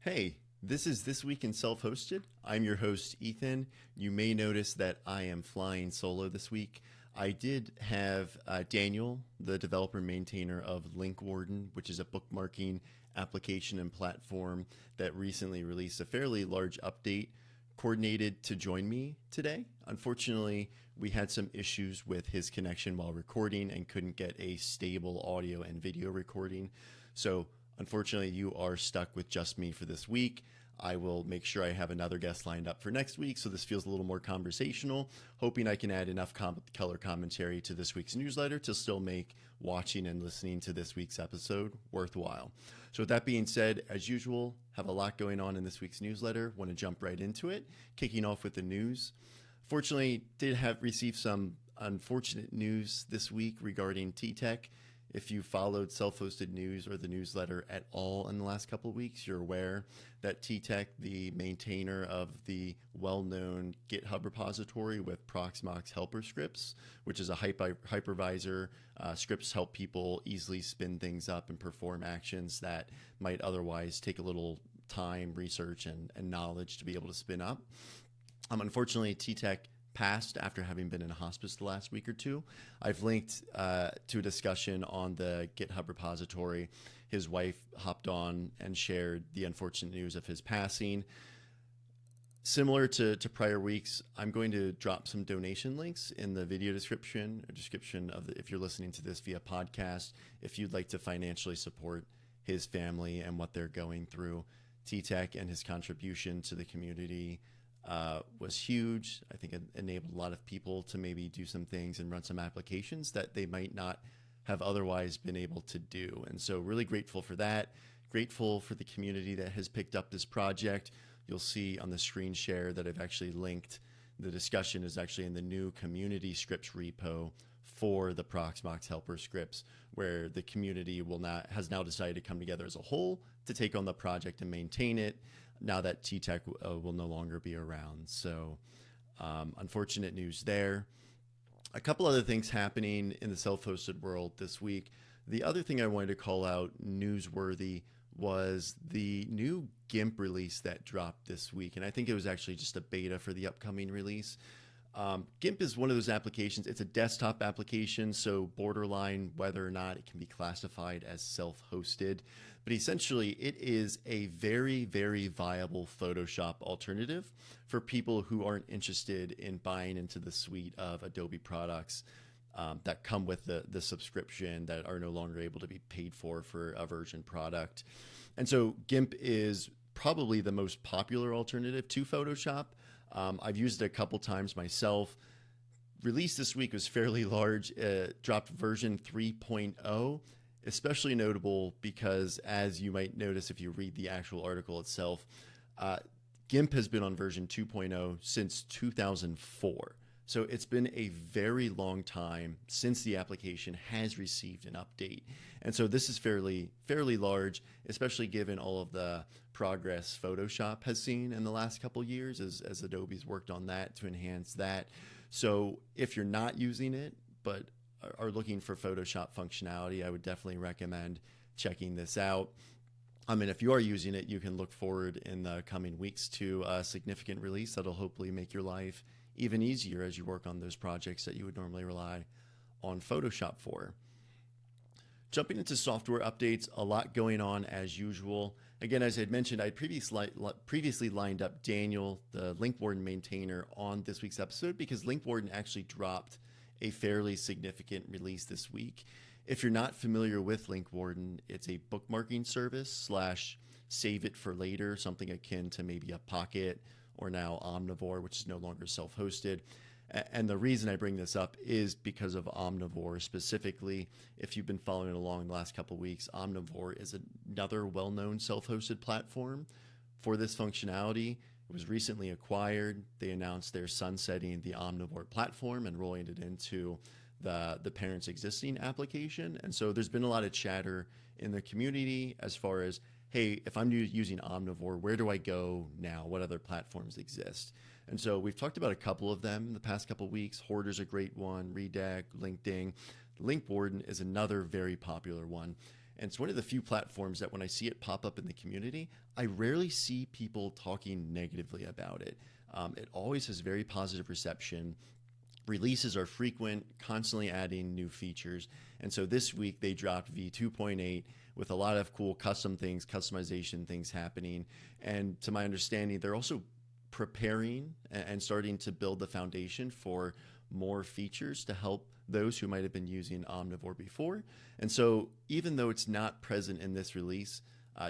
Hey, this is This Week in Self-Hosted. I'm your host, Ethan. You may notice that I am flying solo this week. I did have Daniel, the developer and maintainer of Link Warden, which is a bookmarking application and platform that recently released a fairly large update, coordinated to join me today. Unfortunately, we had some issues with his connection while recording and couldn't get a stable audio and video recording. So unfortunately, you are stuck with just me for this week. I will make sure I have another guest lined up for next week, so this feels a little more conversational, hoping I can add enough color commentary to this week's newsletter to still make watching and listening to this week's episode worthwhile. So with that being said, as usual, have a lot going on in this week's newsletter. Want to jump right into it, kicking off with the news. Fortunately, did have received some unfortunate news this week regarding T-Tech. If you followed self-hosted news or the newsletter at all in the last couple of weeks, you're aware that T-Tech, the maintainer of the well-known GitHub repository with Proxmox helper scripts, which is a hypervisor, scripts help people easily spin things up and perform actions that might otherwise take a little time, research, and knowledge to be able to spin up. Unfortunately, T-Tech passed after having been in hospice the last week or two. I've linked to a discussion on the GitHub repository. His wife hopped on and shared the unfortunate news of his passing. Similar to prior weeks, I'm going to drop some donation links in the video description of if you're listening to this via podcast, if you'd like to financially support his family and what they're going through. T-Tech and his contribution to the community was huge. I think it enabled a lot of people to maybe do some things and run some applications that they might not have otherwise been able to do. And so really grateful for that. Grateful for the community that has picked up this project. You'll see on the screen share that I've actually linked. The discussion is actually in the new community scripts repo for the Proxmox helper scripts, where the community has now decided to come together as a whole to take on the project and maintain it, now that T-Tech will no longer be around. So unfortunate news there. A couple other things happening in the self-hosted world this week. The other thing I wanted to call out newsworthy was the new GIMP release that dropped this week. And I think it was actually just a beta for the upcoming release. GIMP is one of those applications. It's a desktop application, so borderline whether or not it can be classified as self-hosted. But essentially, it is a very, very viable Photoshop alternative for people who aren't interested in buying into the suite of Adobe products that come with the subscription that are no longer able to be paid for a version product. And so GIMP is probably the most popular alternative to Photoshop. I've used it a couple times myself. Release this week was fairly large, dropped version 3.0, especially notable because, as you might notice if you read the actual article itself, GIMP has been on version 2.0 since 2004. So it's been a very long time since the application has received an update. And so this is fairly large, especially given all of the progress Photoshop has seen in the last couple years as Adobe's worked on that to enhance that. So if you're not using it, but are looking for Photoshop functionality, I would definitely recommend checking this out. I mean, if you are using it, you can look forward in the coming weeks to a significant release that'll hopefully make your life even easier as you work on those projects that you would normally rely on Photoshop for. Jumping into software updates, a lot going on as usual. Again, as I had mentioned, I previously lined up Daniel, the Link Warden maintainer, on this week's episode because Link Warden actually dropped a fairly significant release this week. If you're not familiar with Link Warden, it's a bookmarking service / save it for later, something akin to maybe a Pocket or now Omnivore, which is no longer self-hosted. And the reason I bring this up is because of Omnivore specifically. If you've been following along the last couple of weeks, Omnivore is another well-known self-hosted platform for this functionality. It was recently acquired. They announced they're sunsetting the Omnivore platform and rolling it into the parent's existing application. And so there's been a lot of chatter in the community as far as, hey, if I'm using Omnivore, where do I go now? What other platforms exist? And so we've talked about a couple of them in the past couple of weeks. Hoarder's a great one, Redact, LinkedIn. Link Warden is another very popular one. And it's one of the few platforms that when I see it pop up in the community, I rarely see people talking negatively about it. It always has very positive reception. Releases are frequent, constantly adding new features. And so this week they dropped v2.8 with a lot of cool custom things, customization things happening. And to my understanding, they're also preparing and starting to build the foundation for more features to help those who might have been using Omnivore before. And so even though it's not present in this release,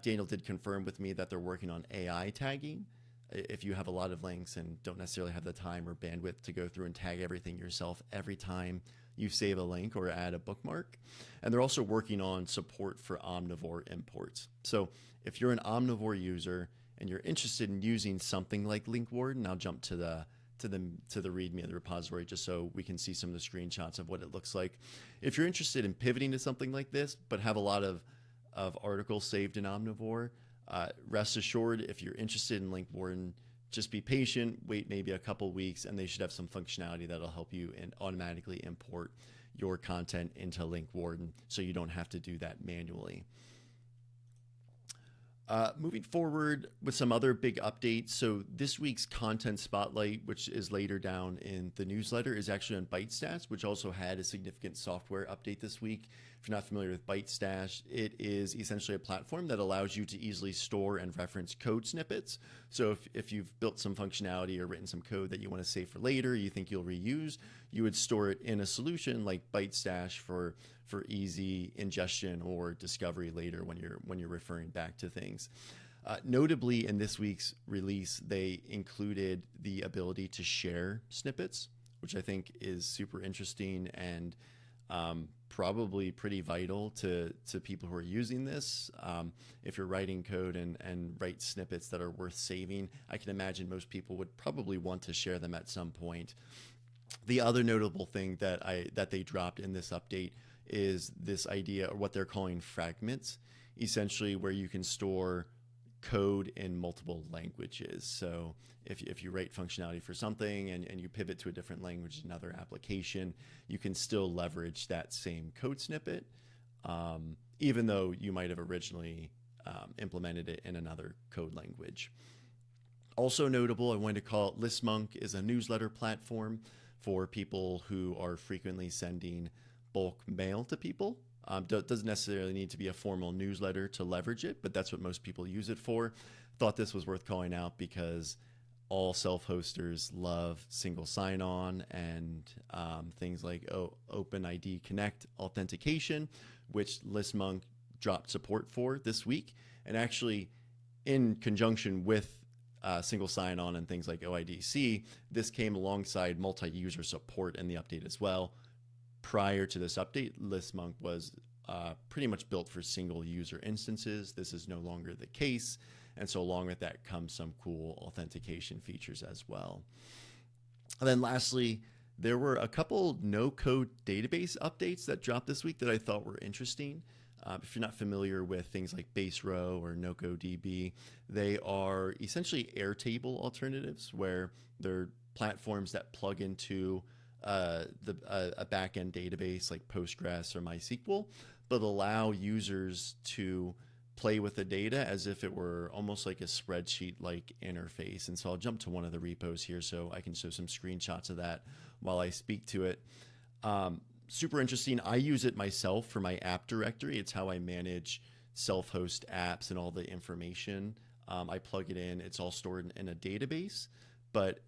Daniel did confirm with me that they're working on AI tagging. If you have a lot of links and don't necessarily have the time or bandwidth to go through and tag everything yourself every time you save a link or add a bookmark. And they're also working on support for Omnivore imports. So if you're an Omnivore user and you're interested in using something like Link Warden, I'll jump to the README of the repository just so we can see some of the screenshots of what it looks like. If you're interested in pivoting to something like this, but have a lot of articles saved in Omnivore, rest assured, if you're interested in Link Warden, just be patient, wait maybe a couple weeks, and they should have some functionality that'll help you and automatically import your content into Link Warden so you don't have to do that manually. Moving forward with some other big updates. So this week's content spotlight, which is later down in the newsletter, is actually on ByteStash, which also had a significant software update this week. If you're not familiar with ByteStash, it is essentially a platform that allows you to easily store and reference code snippets. So if you've built some functionality or written some code that you want to save for later, you think you'll reuse, you would store it in a solution like ByteStash for easy ingestion or discovery later when you're referring back to things. Notably, in this week's release, they included the ability to share snippets, which I think is super interesting and probably pretty vital to people who are using this. If you're writing code and write snippets that are worth saving, I can imagine most people would probably want to share them at some point. The other notable thing that they dropped in this update is this idea, or what they're calling fragments, essentially where you can store code in multiple languages. So if you write functionality for something and you pivot to a different language, another application, you can still leverage that same code snippet, even though you might have originally implemented it in another code language. Also notable, I wanted to call it ListMonk is a newsletter platform for people who are frequently sending bulk mail to people. Doesn't necessarily need to be a formal newsletter to leverage it, but that's what most people use it for. Thought this was worth calling out because all self-hosters love single sign-on and things like OpenID Connect authentication, which ListMonk dropped support for this week. And actually, in conjunction with single sign-on and things like OIDC, this came alongside multi-user support in the update as well. Prior to this update, ListMonk was pretty much built for single user instances. This is no longer the case. And so along with that comes some cool authentication features as well. And then lastly, there were a couple no-code database updates that dropped this week that I thought were interesting. If you're not familiar with things like Baserow or NocoDB, they are essentially Airtable alternatives where they're platforms that plug into a backend database like Postgres or MySQL, but allow users to play with the data as if it were almost like a spreadsheet-like interface. And so I'll jump to one of the repos here so I can show some screenshots of that while I speak to it. Super interesting. I use it myself for my app directory. It's how I manage self-host apps and all the information. I plug it in. It's all stored in a database, but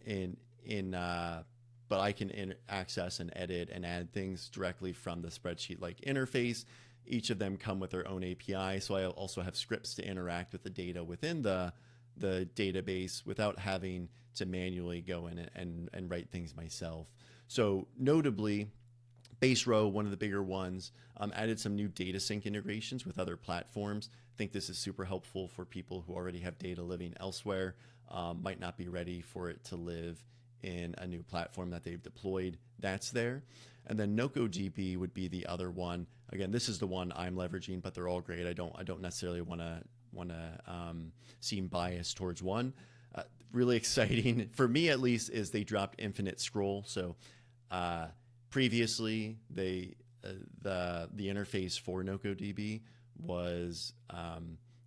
but I can access and edit and add things directly from the spreadsheet-like interface. Each of them come with their own API, so I also have scripts to interact with the data within the database without having to manually go in and write things myself. So notably, Baserow, one of the bigger ones, added some new data sync integrations with other platforms. I think this is super helpful for people who already have data living elsewhere, might not be ready for it to live in a new platform that they've deployed. That's there. And then NocoDB would be the other one. Again, this is the one I'm leveraging, but they're all great. I don't necessarily want to seem biased towards one. Really exciting for me, at least, is they dropped infinite scroll. So previously, the interface for NocoDB was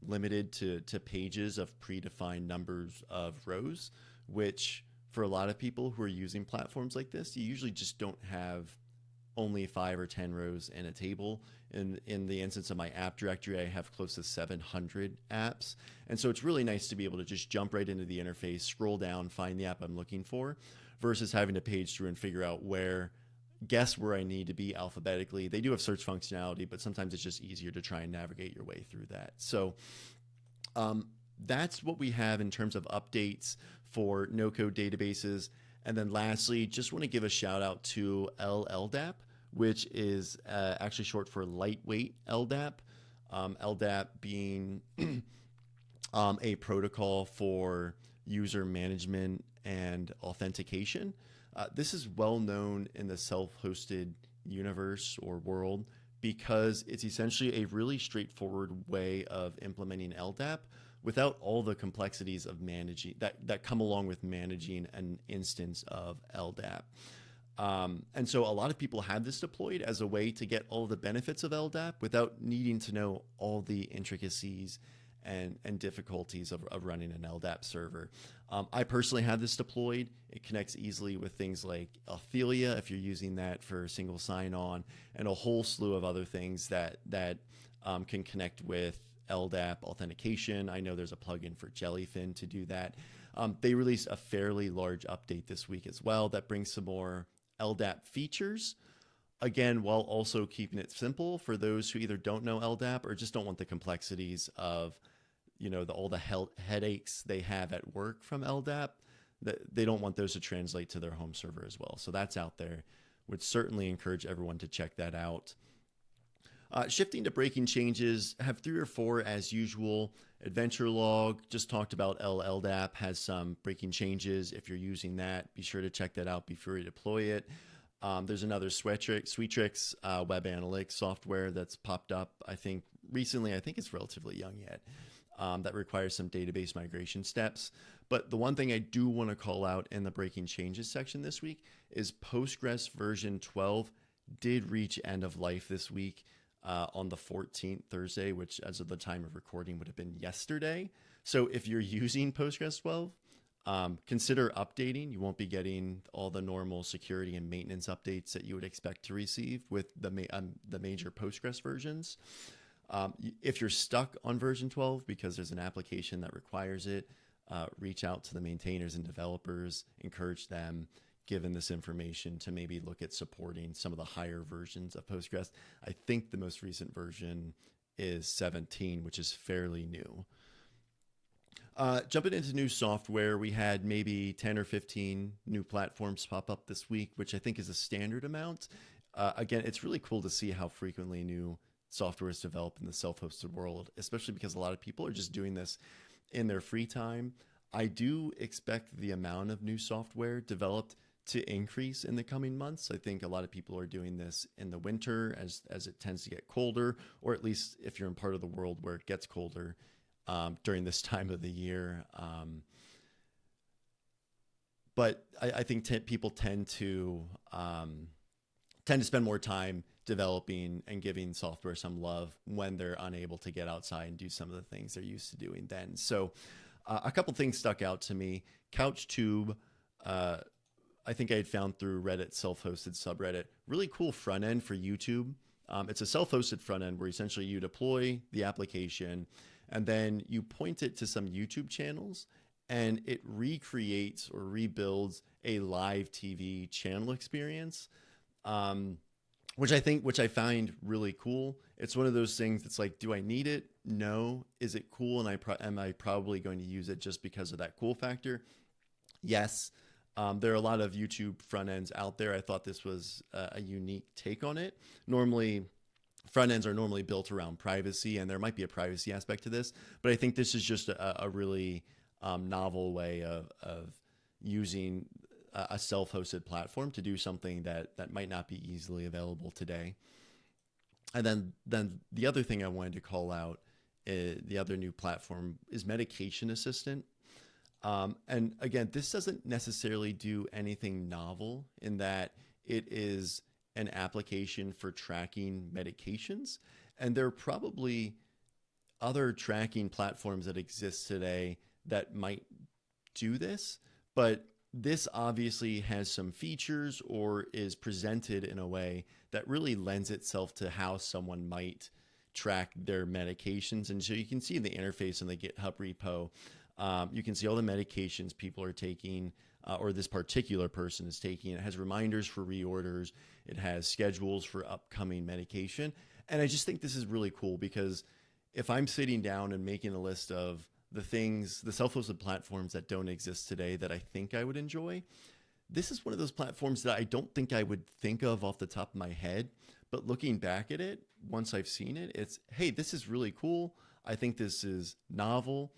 limited to pages of predefined numbers of rows, which for a lot of people who are using platforms like this, you usually just don't have only 5 or 10 rows in a table. In the instance of my app directory, I have close to 700 apps. And so it's really nice to be able to just jump right into the interface, scroll down, find the app I'm looking for, versus having to page through and figure out guess where I need to be alphabetically. They do have search functionality, but sometimes it's just easier to try and navigate your way through that. So that's what we have in terms of updates for no-code databases. And then lastly, just want to give a shout out to LLDAP, which is actually short for lightweight LDAP. LDAP being a protocol for user management and authentication. This is well known in the self-hosted universe or world because it's essentially a really straightforward way of implementing LDAP without all the complexities of managing that come along with managing an instance of LDAP. And so a lot of people have this deployed as a way to get all the benefits of LDAP without needing to know all the intricacies and difficulties of running an LDAP server. I personally have this deployed. It connects easily with things like Ophelia, if you're using that for single sign-on, and a whole slew of other things that can connect with LDAP authentication. I know there's a plugin for Jellyfin to do that. They released a fairly large update this week as well that brings some more LDAP features. Again, while also keeping it simple for those who either don't know LDAP or just don't want the complexities of all the headaches they have at work from LDAP, that they don't want those to translate to their home server as well. So that's out there. Would certainly encourage everyone to check that out. Shifting to breaking changes, have 3 or 4 as usual. Adventure Log, just talked about LLDAP, has some breaking changes. If you're using that, be sure to check that out before you deploy it. There's another Sweetrix web analytics software that's popped up, I think, recently. I think it's relatively young yet. That requires some database migration steps. But the one thing I do want to call out in the breaking changes section this week is Postgres version 12 did reach end of life this week on the 14th, Thursday, which as of the time of recording would have been yesterday. So if you're using Postgres 12, consider updating. You won't be getting all the normal security and maintenance updates that you would expect to receive with the major Postgres versions. If you're stuck on version 12 because there's an application that requires it, reach out to the maintainers and developers, encourage them, given this information, to maybe look at supporting some of the higher versions of Postgres. I think the most recent version is 17, which is fairly new. Jumping into new software, we had maybe 10 or 15 new platforms pop up this week, which I think is a standard amount. Again, it's really cool to see how frequently new software is developed in the self-hosted world, especially because a lot of people are just doing this in their free time. I do expect the amount of new software developed to increase in the coming months. I think a lot of people are doing this in the winter as it tends to get colder, or at least if you're in part of the world where it gets colder during this time of the year. But I think people tend to spend more time developing and giving software some love when they're unable to get outside and do some of the things they're used to doing then. So a couple things stuck out to me. CouchTube, I think I had found through Reddit self-hosted subreddit, really cool front end for YouTube. It's a self-hosted front end where essentially you deploy the application and then you point it to some YouTube channels and it recreates or rebuilds a live TV channel experience, which I find really cool. It's one of those things that's like, do I need it? No. Is it cool? And am I probably going to use it just because of that cool factor? Yes. There are a lot of YouTube front ends out there. I thought this was a unique take on it. Normally, front ends are normally built around privacy, and there might be a privacy aspect to this, but I think this is just a really novel way of using a self-hosted platform to do something that might not be easily available today. And then the other thing I wanted to call out, the other new platform, is Medication Assistant. And again, this doesn't necessarily do anything novel in that it is an application for tracking medications. And there are probably other tracking platforms that exist today that might do this, but this obviously has some features or is presented in a way that really lends itself to how someone might track their medications. And so you can see in the interface in the GitHub repo, you can see all the medications people are taking, or this particular person is taking. It has reminders for reorders. It has schedules for upcoming medication. And I just think this is really cool because if I'm sitting down and making a list of the things, the self-hosted platforms that don't exist today that I think I would enjoy, this is one of those platforms that I don't think I would think of off the top of my head. But looking back at it, once I've seen it, it's, hey, this is really cool. I think this is novel.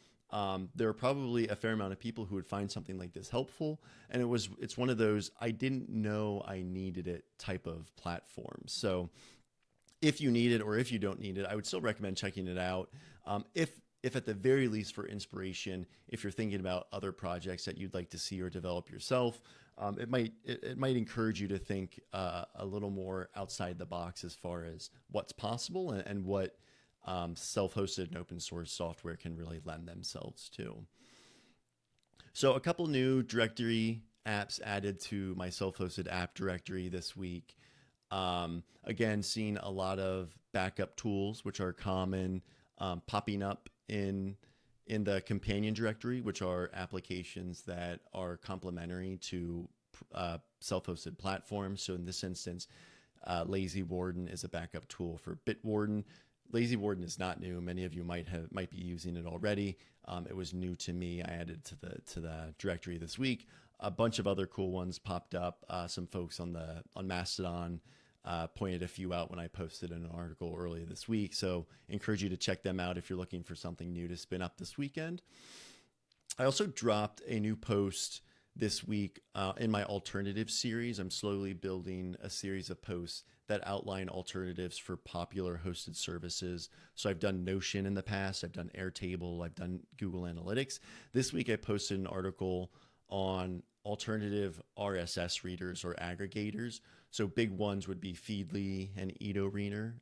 There are probably a fair amount of people who would find something like this helpful. And it's one of those, I didn't know I needed it type of platforms. So if you need it or if you don't need it, I would still recommend checking it out. If at the very least for inspiration, if you're thinking about other projects that you'd like to see or develop yourself, it might encourage you to think a little more outside the box as far as what's possible and what self-hosted and open source software can really lend themselves to. So a couple new directory apps added to my self-hosted app directory this week. Again, seeing a lot of backup tools, which are common, popping up in the companion directory, which are applications that are complementary to self-hosted platforms. So in this instance, Lazy Warden is a backup tool for Bitwarden. Lazy Warden is not new. Many of you might be using it already. It was new to me. I added to the directory this week. A bunch of other cool ones popped up. Some folks on Mastodon pointed a few out when I posted an article earlier this week. So encourage you to check them out if you're looking for something new to spin up this weekend. I also dropped a new post this week in my alternatives series. I'm slowly building a series of posts that outline alternatives for popular hosted services. So I've done Notion in the past. I've done Airtable. I've done Google Analytics. This week I posted an article on alternative RSS readers or aggregators. So big ones would be Feedly and EnoReader,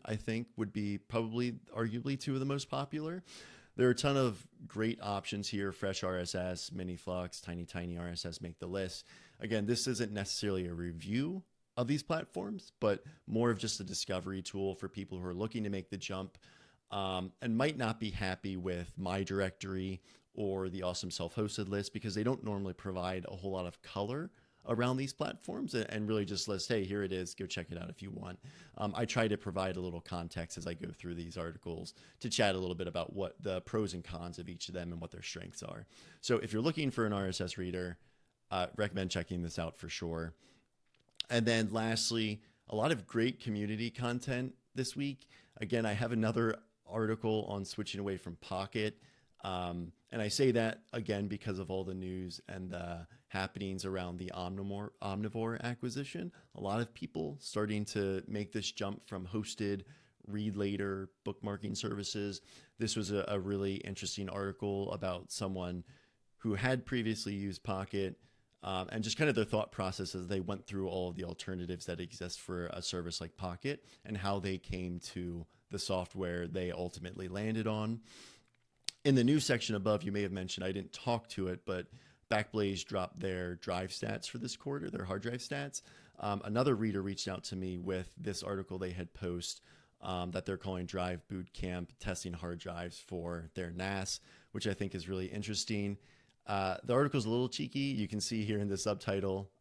I think, would be probably arguably two of the most popular. There are a ton of great options here. Fresh RSS, MiniFlux, Tiny RSS make the list. Again, this isn't necessarily a review of these platforms, but more of just a discovery tool for people who are looking to make the jump and might not be happy with my directory or the awesome self-hosted list because they don't normally provide a whole lot of color around these platforms and really just list, hey, here it is, go check it out if you want. I try to provide a little context as I go through these articles to chat a little bit about what the pros and cons of each of them and what their strengths are. So if you're looking for an RSS reader, recommend checking this out for sure. And then lastly, a lot of great community content this week. Again, I have another article on switching away from Pocket. And I say that again because of all the news and the happenings around the Omnivore acquisition. A lot of people starting to make this jump from hosted, read later bookmarking services. This was a really interesting article about someone who had previously used Pocket and just kind of their thought process as they went through all of the alternatives that exist for a service like Pocket and how they came to the software they ultimately landed on. In the news section above, you may have mentioned, I didn't talk to it, but Backblaze dropped their drive stats for this quarter, their hard drive stats. Another reader reached out to me with this article they had posted that they're calling Drive Boot Camp, testing hard drives for their NAS, which I think is really interesting. The article is a little cheeky. You can see here in the subtitle,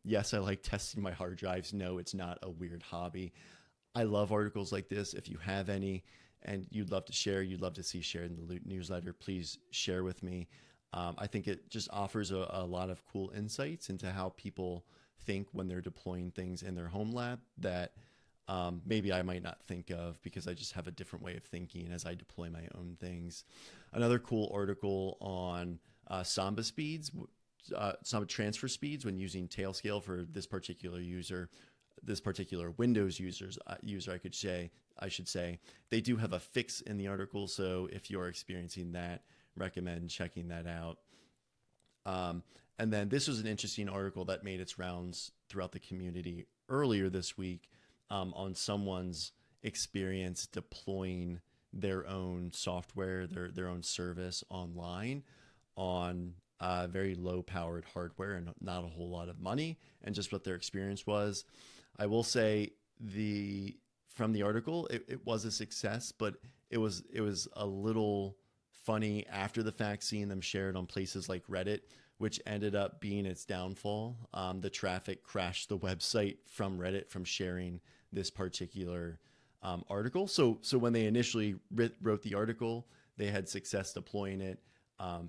yes, I like testing my hard drives. No, it's not a weird hobby. I love articles like this. If you have any and you'd love to share, you'd love to see shared in the newsletter, please share with me. I think it just offers a lot of cool insights into how people think when they're deploying things in their home lab that maybe I might not think of because I just have a different way of thinking as I deploy my own things. Another cool article on Samba speeds, Samba transfer speeds when using Tailscale for this particular user, this particular Windows user, I should say. They do have a fix in the article, so if you're experiencing that, recommend checking that out. And then this was an interesting article that made its rounds throughout the community earlier this week on someone's experience deploying their own software, their own service online on very low powered hardware and not a whole lot of money, and just what their experience was. I will say from the article, it was a success, but it was a little funny after the fact seeing them shared on places like Reddit, which ended up being its downfall. The traffic crashed the website from Reddit from sharing this particular article. So when they initially wrote the article, they had success deploying it.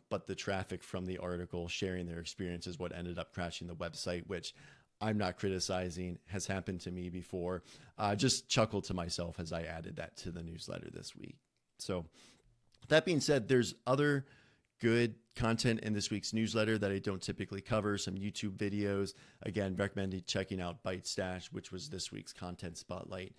But the traffic from the article sharing their experience is what ended up crashing the website, which I'm not criticizing, has happened to me before. Just chuckled to myself as I added that to the newsletter this week. So that being said, there's other good content in this week's newsletter that I don't typically cover, some YouTube videos. Again, recommended checking out Byte Stash, which was this week's content spotlight.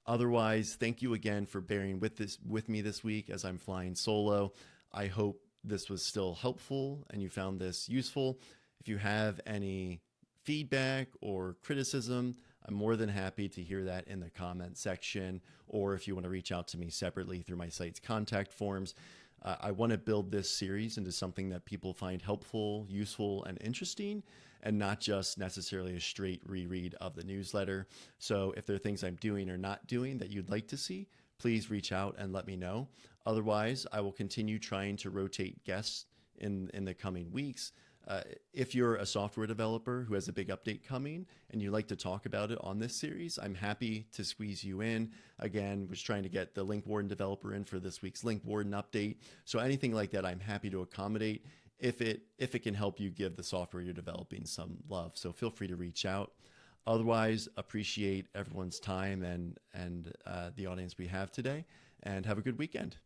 Otherwise, thank you again for bearing with me this week as I'm flying solo. I hope this was still helpful and you found this useful. If you have any feedback or criticism, I'm more than happy to hear that in the comment section, or if you want to reach out to me separately through my site's contact forms. I want to build this series into something that people find helpful, useful, and interesting, and not just necessarily a straight reread of the newsletter. So if there are things I'm doing or not doing that you'd like to see, please reach out and let me know. Otherwise, I will continue trying to rotate guests in the coming weeks. If you're a software developer who has a big update coming and you'd like to talk about it on this series, I'm happy to squeeze you in. Again, was trying to get the Link Warden developer in for this week's Link Warden update. So anything like that, I'm happy to accommodate if it can help you give the software you're developing some love. So feel free to reach out. Otherwise, appreciate everyone's time and the audience we have today, and have a good weekend.